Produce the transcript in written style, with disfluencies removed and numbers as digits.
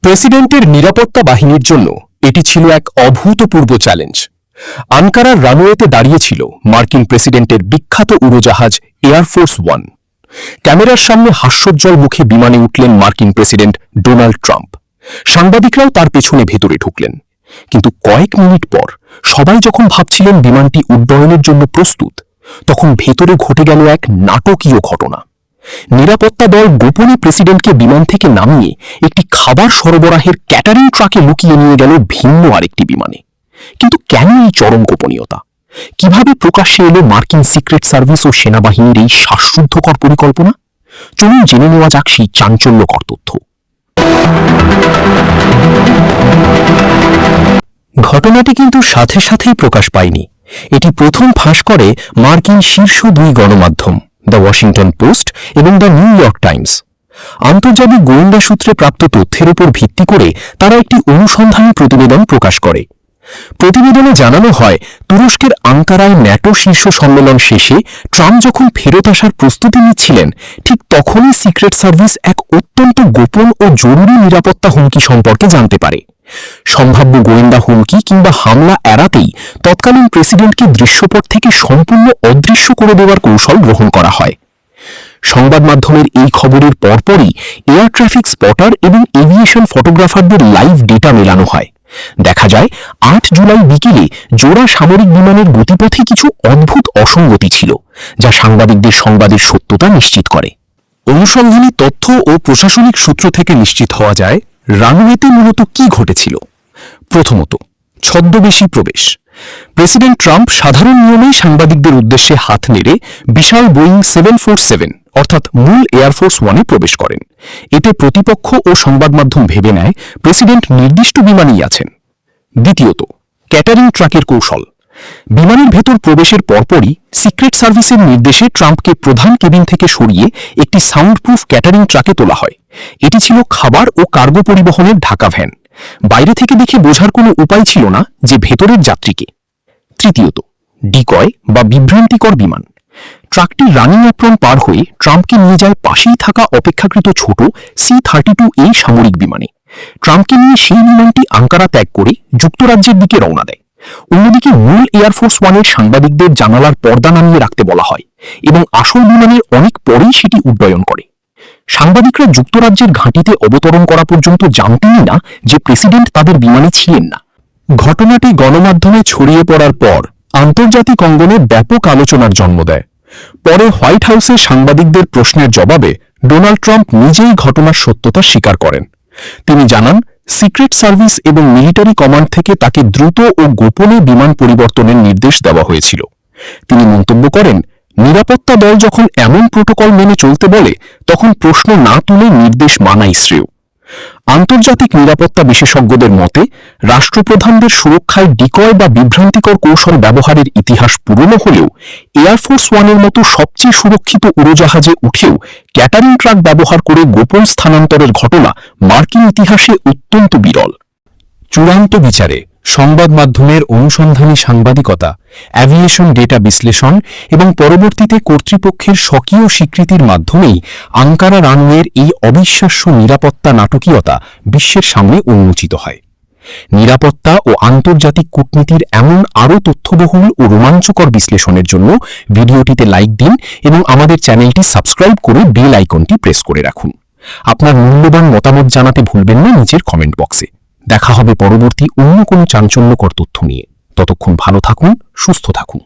প্রেসিডেন্টের নিরাপত্তা বাহিনীর জন্য এটি ছিল এক অভূতপূর্ব চ্যালেঞ্জ। আনকারার রানওয়েতে দাঁড়িয়েছিল মার্কিন প্রেসিডেন্টের বিখ্যাত উড়োজাহাজ এয়ারফোর্স ওয়ান। ক্যামেরার সামনে হাস্যোজ্জ্বল মুখে বিমানে উঠলেন মার্কিন প্রেসিডেন্ট ডোনাল্ড ট্রাম্প। সাংবাদিকরাও তার পেছনে ভেতরে ঢুকলেন। কিন্তু কয়েক মিনিট পর সবাই যখন ভাবছিলেন বিমানটি উড্ডয়নের জন্য প্রস্তুত, তখন ভেতরে ঘটে গেল এক নাটকীয় ঘটনা। নিরাপত্তা দল গোপনে প্রেসিডেন্টকে বিমান থেকে নামিয়ে একটি খাবার সরবরাহের ক্যাটারিং ট্রাকে লুকিয়ে নিয়ে গেল ভিন্ন আরেকটি বিমানে। কিন্তু কেন এই চরম গোপনীয়তা? কিভাবে প্রকাশ্যে এলো মার্কিন সিক্রেট সার্ভিস ও সেনাবাহিনীর এই শ্বাসরুদ্ধকর পরিকল্পনা? চলুন জেনে নেওয়া যাক সেই চাঞ্চল্যকর তথ্য। ঘটনাটি কিন্তু সাথে সাথেই প্রকাশ পায়নি। এটি প্রথম ফাঁস করে মার্কিন শীর্ষ দুই গণমাধ্যম, দ্য ওয়াশিংটন পোস্ট এবং দ্য নিউ ইয়র্ক টাইমস। আন্তর্জাতিক গোয়েন্দা সূত্রে প্রাপ্ত তথ্যের উপর ভিত্তি করে তারা একটি অনুসন্ধানী প্রতিবেদন প্রকাশ করে। প্রতিবেদনে জানানো হয়, তুরস্কের আঙ্কারায় ন্যাটো শীর্ষ সম্মেলন শেষে ট্রাম্প যখন ফেরত আসার প্রস্তুতি নিচ্ছিলেন, ঠিক তখনই সিক্রেট সার্ভিস এক অত্যন্ত গোপন ও জরুরি নিরাপত্তা হুমকি সম্পর্কে জানতে পারে। সম্ভাব্য গোয়েন্দা হুমকি কিংবা হামলা এড়াতেই তৎকালীন প্রেসিডেন্টকে দৃশ্যপট থেকে সম্পূর্ণ অদৃশ্য করে দেওয়ার কৌশল গ্রহণ করা হয়। সংবাদ মাধ্যমের এই খবরের পরপরই এয়ার ট্রাফিক স্পটার এবং এভিয়েশন ফটোগ্রাফারদের লাইভ ডেটা মেলানো হয়। দেখা যায় 8 জুলাই বিকেলে জোড়া সামরিক বিমানের গতিপথে কিছু অদ্ভুত অসঙ্গতি ছিল, যা সাংবাদিকদের সংবাদের সত্যতা নিশ্চিত করে। অনুসন্ধানী তথ্য ও প্রশাসনিক সূত্র থেকে নিশ্চিত হওয়া যায় রানওয়েতে মূলত কি ঘটেছিল। প্রথমত, ছদ্মবেশী প্রবেশ। প্রেসিডেন্ট ট্রাম্প সাধারণ নিয়মেই সাংবাদিকদের উদ্দেশ্যে হাত নেড়ে বিশাল বোয়িং 747 অর্থাৎ মূল এয়ারফোর্স ওয়ানে প্রবেশ করেন। এতে প্রতিপক্ষ ও সংবাদ মাধ্যম ভেবে নেয় প্রেসিডেন্ট নির্দিষ্ট বিমানেই আছেন। দ্বিতীয়ত, ক্যাটারিং ট্রাকের কৌশল। বিমানের ভেতর প্রবেশের পরপরই সিক্রেট সার্ভিসের নির্দেশে ট্রাম্পকে প্রধান কেবিন থেকে সরিয়ে একটি সাউন্ডপ্রুফ ক্যাটারিং ট্রাকে তোলা হয়। এটি ছিল খাবার ও কার্গো পরিবহনের ঢাকা ভ্যান। বাইরে থেকে দেখে বোঝার কোনো উপায় ছিল না যে ভেতরের যাত্রীকে। তৃতীয়ত, ডিকয় বা বিভ্রান্তিকর বিমান। ট্রাকটি রানিং অ্যাপ্রন পার হয়ে ট্রাম্পকে নিয়ে যায় পাশেই থাকা অপেক্ষাকৃত ছোট C-32A সামরিক বিমানে। ট্রাম্পকে নিয়ে সেই বিমানটি আঙ্কারা ত্যাগ করে যুক্তরাজ্যের দিকে রওনা দেয়। অন্যদিকে মূল এয়ারফোর্স ওয়ানের সাংবাদিকদের জানালার পর্দা নামিয়ে রাখতে বলা হয় এবং আসল বিমানের অনেক পরেই সেটি উড্ডয়ন করে। সাংবাদিকরা যুক্তরাজ্যের ঘাঁটিতে অবতরণ করা পর্যন্ত জানতেনই না যে প্রেসিডেন্ট তাদের বিমানে ছিলেন না। ঘটনাটি গণমাধ্যমে ছড়িয়ে পড়ার পর আন্তর্জাতিক অঙ্গনে ব্যাপক আলোচনার জন্ম দেয়। পরে হোয়াইট হাউসের সাংবাদিকদের প্রশ্নের জবাবে ডোনাল্ড ট্রাম্প নিজেই ঘটনার সত্যতা স্বীকার করেন। তিনি জানান, সিক্রেট সার্ভিস এবং মিলিটারি কমান্ড থেকে তাকে দ্রুত ও গোপনে বিমান পরিবর্তনের নির্দেশ দেওয়া হয়েছিল। তিনি মন্তব্য করেন, নিরাপত্তা দল যখন এমন প্রোটোকল মেনে চলতে বলে, তখন প্রশ্ন না তুলে নির্দেশ মানাই শ্রেয়। আন্তর্জাতিক নিরাপত্তা বিশেষজ্ঞদের মতে, রাষ্ট্রপ্রধানদের সুরক্ষায় ডিকয় বা বিভ্রান্তিকর কৌশল ব্যবহারের ইতিহাস পুরনো হলেও এয়ারফোর্স ওয়ানের মতো সবচেয়ে সুরক্ষিত উড়োজাহাজে উঠেও ক্যাটারিং ট্রাক ব্যবহার করে গোপন স্থানান্তরের ঘটনা মার্কিন ইতিহাসে অত্যন্ত বিরল। চূড়ান্ত বিচারে সংবাদ মাধ্যমের অনুসন্ধানী সাংবাদিকতা, অ্যাভিয়েশন ডেটা বিশ্লেষণ এবং পরবর্তীতে কর্তৃপক্ষের স্বকীয় স্বীকৃতির মাধ্যমেই আঙ্কারা রানওয়ের এই অবিশ্বাস্য নিরাপত্তা নাটকীয়তা বিশ্বের সামনে উন্মোচিত হয়। নিরাপত্তা ও আন্তর্জাতিক কূটনীতির এমন আরও তথ্যবহুল ও রোমাঞ্চকর বিশ্লেষণের জন্য ভিডিওটিতে লাইক দিন এবং আমাদের চ্যানেলটি সাবস্ক্রাইব করে বেল আইকনটি প্রেস করে রাখুন। আপনার মূল্যবান মতামত জানাতে ভুলবেন না নিচের কমেন্ট বক্সে। দেখা হবে পরবর্তী অন্য কোনো চাঞ্চল্যকর তথ্য নিয়ে। ততক্ষণ ভালো থাকুন, সুস্থ থাকুন।